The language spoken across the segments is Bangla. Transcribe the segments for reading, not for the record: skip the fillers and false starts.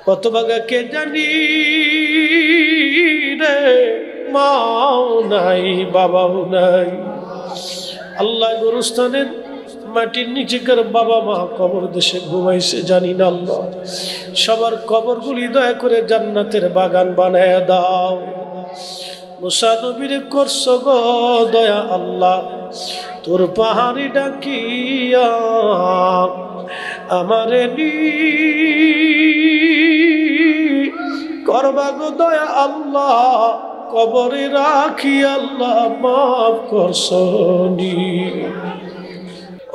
কত ভাগা কে জানি রে, মাও নাই বাবাও নাই। আল্লাহ গোরস্থানের মাটির নিচেকার বাবা মা কবর দেশে ঘুমাইছে জানি না আল্লাহ, সবার কবরগুলি দয়া করে জান্নাতের বাগান বানায় দাও। মুসা নবীরে করছো গো দয়া আল্লাহ, তোর পাহাড়ি ডাকিয়া আমারে নি করবা গো দয়া আল্লাহ, কবরে রাখি আল্লাহ মাফ করছো নি।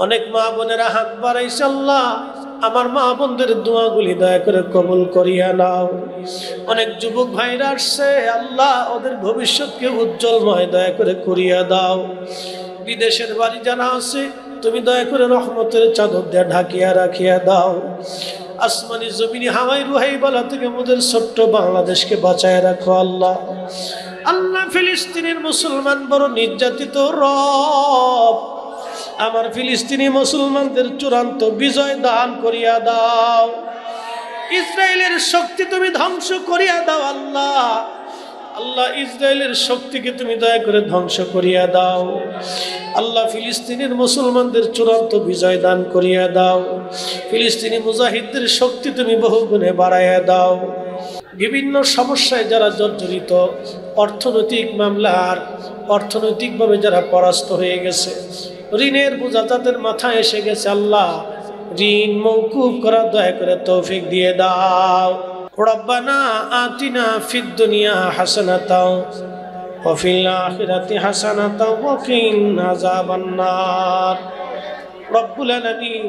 অনেক মা বোনেরা হাত বাড়াইছে, আল্লাহ আমার মা বোনদের দোয়াগুলি দয়া করে কবুল করিয়া নাও। অনেক যুবক ভাইরা আসছে, আল্লাহ ওদের ভবিষ্যৎকে উজ্জ্বলময় দয়া করে করিয়া দাও। বিদেশের বাড়ি যারা আছে তুমি দয়া করে রহমতের চাদর দিয়ে ঢাকিয়া রাখিয়া দাও। আসমানি জমিনি হাওয়াই রুহাই বালা থেকে আমাদের ছোট্ট বাংলাদেশকে বাঁচায় রাখো আল্লাহ। আল্লাহ ফিলিস্তিনের মুসলমান বড় নির্যাতিত রব, আমার ফিলিস্তিনি মুসলমানদের চূড়ান্ত বিজয় দান করিয়া দাও। ইসরায়েলের শক্তি তুমি ধ্বংস করিয়া দাও আল্লাহ। আল্লাহ ইসরায়েলের শক্তিকে তুমি দয়া করে ধ্বংস করিয়া দাও। আল্লাহ ফিলিস্তিনের মুসলমানদের চূড়ান্ত বিজয় দান করিয়া দাও। ফিলিস্তিনি মুজাহিদদের শক্তি তুমি বহুগুণে বাড়াইয়া দাও। বিভিন্ন সমস্যায় যারা জর্জরিত, অর্থনৈতিক মামলার অর্থনৈতিকভাবে যারা পরাস্ত হয়ে গেছে, ঋণের বোঝা যাদের মাথায় এসে গেছে, আল্লাহ ঋণ মওকুফ করা দয়া করে তৌফিক দিয়ে দাও। রব্বানা আতিনা ফিদ দুনিয়া হাসানাতাও ওয়া ফিল আখিরাতি হাসানাতাও ওয়া কিনা আযাবান নার। রব্বুল আলামিন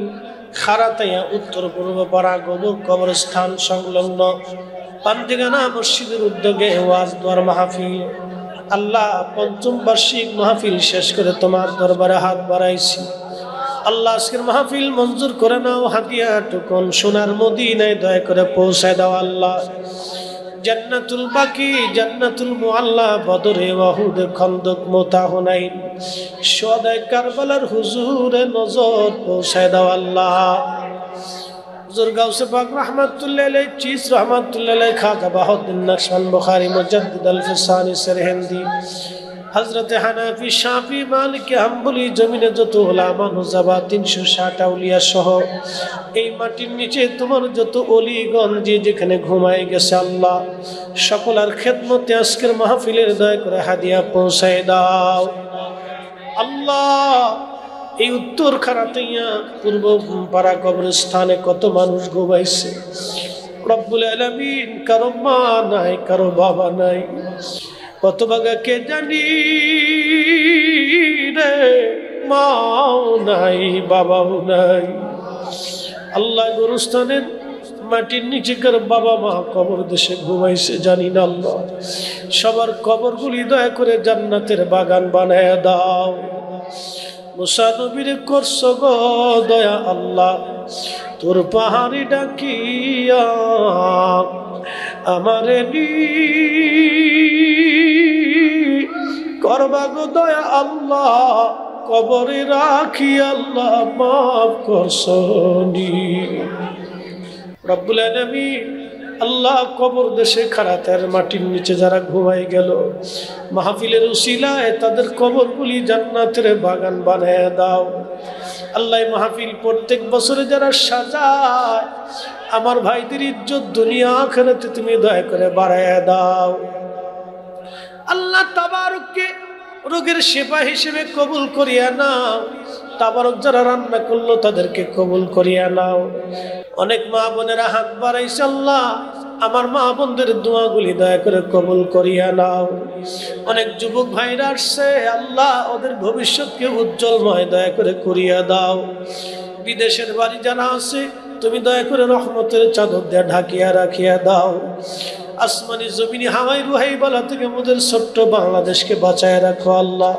খারাতায়া উত্তর পূর্ব পাড়া গোবর কবরস্থান সংলগ্ন পান্তিগানা মসজিদের উদ্যোগে ওয়াজ দোয়ার মাহফিল, আল্লাহ পঞ্চম বার্ষিক মাহফিল শেষ করে তোমার দরবারে হাত বাড়াইছি। আল্লাহ আজকের মাহফিল মঞ্জুর করে নাও, হাদিয়া টুকুন সোনার মদিনায় দয়া করে পৌঁছায় দাও আল্লাহ। জান্নাতুল বাকি, জান্নাতুল মুআল্লা, বদরে ওয়াহুদ, খন্দক, মোতা, হুনাইন, শুহাদায়ে কারবালার হুজুরে নজর পৌঁছায় দাও আল্লাহ। হুজুর গাউসে পাক রাহমাতুল্লাহ আলাইহি, চিস রাহমাতুল্লাহ আলাইহি, খাজা বাহাউদ্দিন নকশবন্দ বুখারী, মুজাদ্দিদ আল ফিসানি সরহিন্দি, হযরত হানাফি, শাফি, মালিকি, হাম্বলি, জমিনে যত উলামা নুজাবা ৩৬০ আউলিয়া সহ এই মাটির নিচে তোমার যত অলিগণ যে যেখানে ঘুমায় গেছে আল্লাহ, সকলের খেদমতে আজকের মাহফিলের দয়া করে হাদিয়া পৌঁছায় দাও আল্লাহ। এই উত্তর খারাতিয়া পূর্ব পাড়া কবরস্থানে কত মানুষ ঘুমাইছে রব্বুল আলামিন, কারো মা নাই, কারো বাবা নাই, কত ভাগা কে জানি রে, মাও নাই বাবাও নাই। আল্লাহ গোরস্থানের মাটির নিচেকার বাবা মা কবর দেশে ঘুমাইছে জানি না আল্লাহ, সবার কবরগুলি দয়া করে জান্নাতের বাগান বানায় দাও। মুসা নবীরে করছো গো দয়া আল্লাহ, তোর পাহাড়ি ডাকিয়া আমারে নি করবা গো দয়া আল্লাহ, কবরে রাখি আল্লাহ মাফ করছো নি। রব্বুল আলামিন আল্লাহ কবর দেশে খারাতের মাটির নিচে যারা ঘুমাই গেল, মাহফিলের উসিলায় তাদের কবরগুলি জান্নাতের বাগান বানায় দাও আল্লাহ। মাহফিল প্রত্যেক বছরে যারা সাজায়, আমার ভাইদের ইজ্জত দুনিয়া আখিরাতে তুমি দয়া করে বাড়ায় দাও আল্লাহ। তাবারককে রোগের সেবা হিসেবে কবুল করিয়া নাও, তাবারক যারা রান্না করলো তাদেরকে কবুল করিয়া নাও। অনেক মা বোনেরা হাত বাড়াইছে, আল্লাহ আমার মা বোনদের দোয়াগুলি দয়া করে কবুল করিয়া নাও। অনেক যুবক ভাইরা আসছে, আল্লাহ ওদের ভবিষ্যৎকে উজ্জ্বলময় দয়া করে করিয়া দাও। বিদেশের বাড়ি যারা আছে তুমি দয়া করে রহমতের চাদর দিয়ে ঢাকিয়া রাখিয়া দাও। আসমানি জমিনি হাওয়াই রুহাই বালা থেকে আমাদের ছোট্ট বাংলাদেশকে বাঁচায় রাখো আল্লাহ।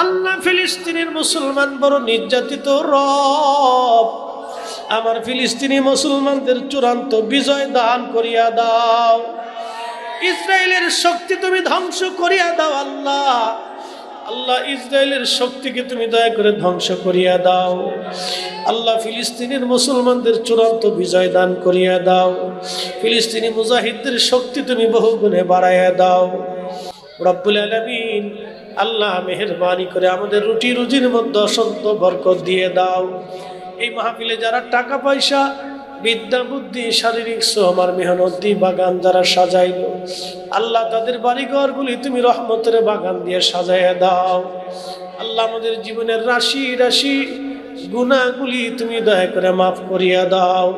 আল্লাহ ফিলিস্তিনের মুসলমান বড় নির্যাতিত রব, আমার ফিলিস্তিনি মুসলমানদের চূড়ান্ত বিজয় দান করিয়া দাও। ইসরায়েলের শক্তি তুমি ধ্বংস করিয়া দাও আল্লাহ। আল্লাহ ইসরায়েলের শক্তিকে তুমি দয়া করে ধ্বংস করিয়া দাও। আল্লাহ ফিলিস্তিনের মুসলমানদের চূড়ান্ত বিজয় দান করিয়া দাও। ফিলিস্তিনি মুজাহিদদের শক্তি তুমি বহুগুণে বাড়াইয়া দাও রব্বুল আলামিন। আল্লাহ মেহেরবানি করে আমাদের রুটি রুজির মধ্যে অসন্ত বরকত দিয়ে দাও। এই মাহফিলে যারা টাকা পয়সা বিদ্যা বুদ্ধি শারীরিক শ্রম আর মেহনত দিয়ে বাগান যারা সাজাইল, আল্লাহ তাদের বাড়িঘরগুলি তুমি রহমতের বাগান দিয়ে সাজাইয়া দাও। আল্লাহ আমাদের জীবনের রাশি রাশি গুনাহগুলি তুমি দয়া করে মাফ করিয়া দাও।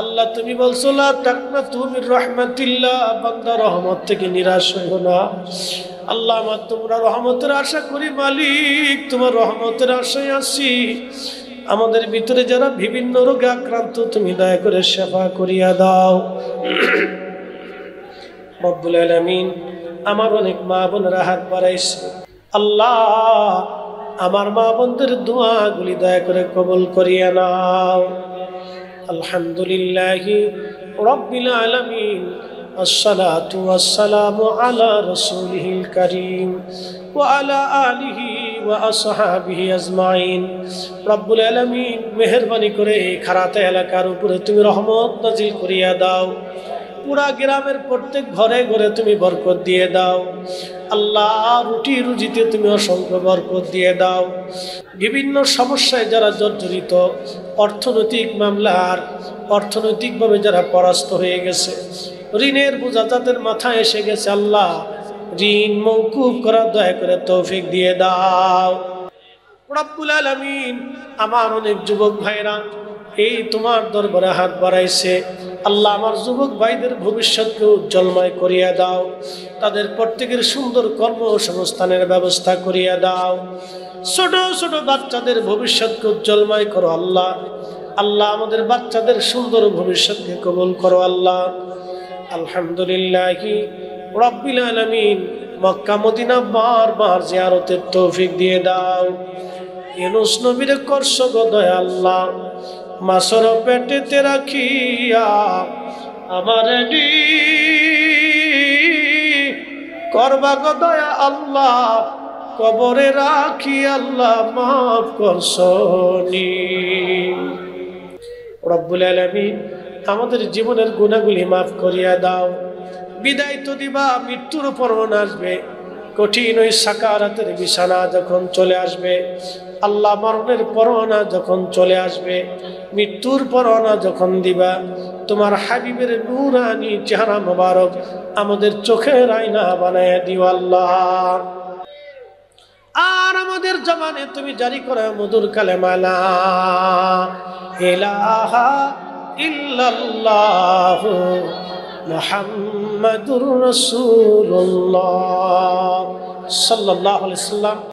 আল্লাহ তুমি বলছো লা তাকনাতু মির রাহমাতিল্লাহ, বান্দা রহমত থেকে নিরাশ হইও না। আল্লাহ আমার তোমরা রহমতের আশা করি মালিক, তোমার রহমতের আশায় আছি। আমাদের ভিতরে যারা বিভিন্ন রোগে আক্রান্ত তুমি দয়া করে সেবা করিয়া দাও রব্বুল আলামিন। আমার অনেক মা বোনেরা হাত বাড়াইছে, আল্লাহ আমার মা বোনদের দোয়াগুলি দয়া করে কবুল করিয়া নাও। আলহামদুলিল্লাহি রাব্বিল আলামিন, আসসালাতু ওয়াসসালামু আলা রাসূলিহিল কারীম ওয়া আলা আলিহি ওয়া আসহাবিহি আজমাইন। রব্বুল আলামিন মেহেরবানি করে খারাতে এলাকার উপরে তুমি রহমত নাজিল করিয়া দাও। পুরা গ্রামের প্রত্যেক ঘরে ঘরে তুমি বরকত দিয়ে দাও। আল্লাহ রুটি রুজিতে তুমি অসংখ্য বরকত দিয়ে দাও। বিভিন্ন সমস্যায় যারা জর্জরিত, অর্থনৈতিক মামলার অর্থনৈতিকভাবে যারা পরাস্ত হয়ে গেছে, ঋণের বোঝা যাদের মাথায় এসে গেছে, আল্লাহ ঋণ মওকুফ করার দয়া করে তৌফিক দিয়ে দাও রব্বুল আলামিন। আমার অনেক যুবক ভাইরা এই তোমার দরবারে হাত বাড়াইছে, আল্লাহ আমার যুবক ভাইদের ভবিষ্যৎকে উজ্জ্বলময় করিয়া দাও। তাদের প্রত্যেকের সুন্দর কর্মসংস্থানের ব্যবস্থা করিয়া দাও। ছোট ছোট বাচ্চাদের ভবিষ্যৎকে উজ্জ্বলময় করো আল্লাহ। আল্লাহ আমাদের বাচ্চাদের সুন্দর ভবিষ্যৎকে কবুল করো আল্লাহ। আলহামদুলিল্লাহি রাব্বিল আলামিন। মক্কা মদিনা বারবার জিয়ারতের তৌফিক দিয়ে দাও। ইউনূস নবীর করছো গো দয়া আল্লাহ, মাছর পেটেতে রাখিয়া আমার করবা গো দয়া আল্লাহ, কবরে রাখি আল্লাহ মাফ করছনি রব্বুল আলামিন। আমাদের জীবনের গুনাহগুলি মাফ করিয়া দাও। বিদায় তো দিবা, মৃত্যুর পরণ আসবে, কঠিন ওই সাকারাতের বিছানা যখন চলে আসবে, আল্লাহ মরণের পরোয়ানা যখন চলে আসবে, মৃত্যুর পরোয়ানা যখন দিবা, তোমার হাবিবের নূরানি চেহারা মোবারক আমাদের চোখের আয়না বানায় দিও আল্লাহ। আর আমাদের জবানে তুমি জারি করে মধুর কালেমা লা ইলাহা ইল্লাল্লাহু মুহাম্মাদুর রাসূলুল্লাহ সাল্লাল্লাহু আলাইহি ওয়াসাল্লাম।